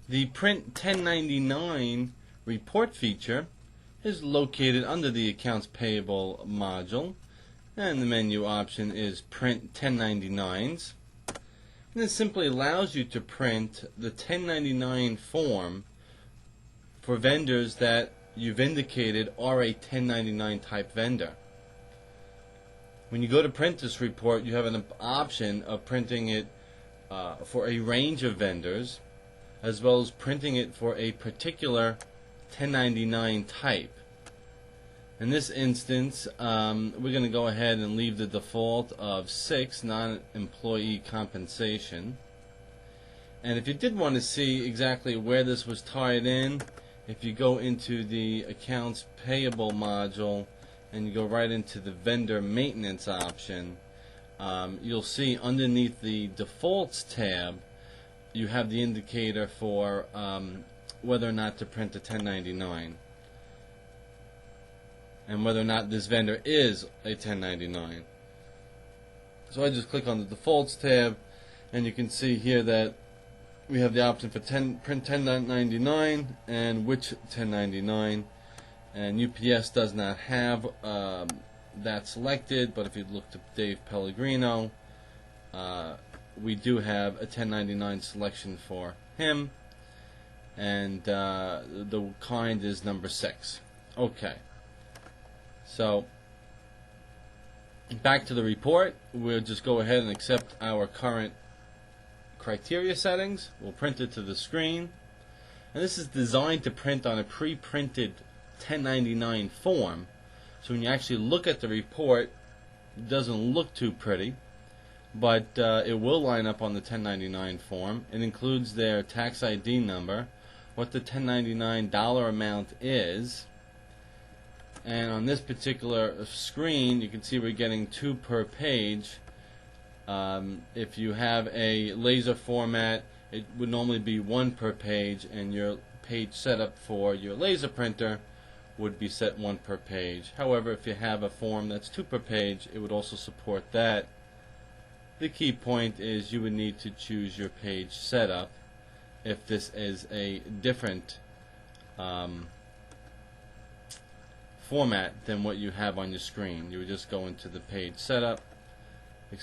The Print 1099 report feature is located under the Accounts Payable module, and the menu option is Print 1099's. And this simply allows you to print the 1099 form for vendors that you've indicated are a 1099 type vendor. When you go to print this report, you have an option of printing it for a range of vendors, as well as printing it for a particular 1099 type. In this instance, we're going to go ahead and leave the default of 6, non-employee compensation. And if you did want to see exactly where this was tied in, if you go into the Accounts Payable module and you go right into the Vendor Maintenance option, you'll see underneath the Defaults tab you have the indicator for whether or not to print a 1099 and whether or not this vendor is a 1099. So I just click on the Defaults tab, and you can see here that we have the option for print 1099 and which 1099, and UPS does not have that selected, but if you look to Dave Pellegrino, we do have a 1099 selection for him, and the kind is number 6. Okay, so back to the report. We'll just go ahead and accept our current criteria settings. We'll print it to the screen, and this is designed to print on a pre-printed 1099 form, so when you actually look at the report, it doesn't look too pretty, but it will line up on the 1099 form. It includes their tax ID number, what the 1099 dollar amount is, and on this particular screen you can see we're getting 2 per page. If you have a laser format, it would normally be 1 per page, and your page setup for your laser printer would be set 1 per page. However, if you have a form that's 2 per page, it would also support that. The key point is you would need to choose your page setup if this is a different format than what you have on your screen. You would just go into the page setup,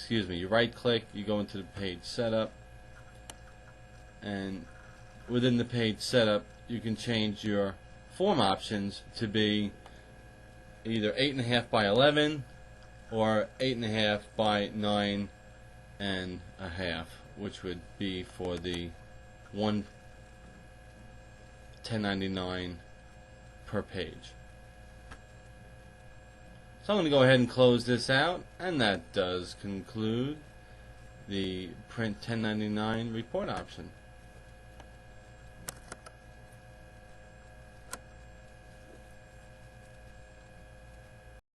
you right click, you go into the page setup, and within the page setup you can change your form options to be either 8.5 by 11 or 8.5 by 9.5, which would be for the 1099 per page. So I'm going to go ahead and close this out, and that does conclude the Print 1099 report option.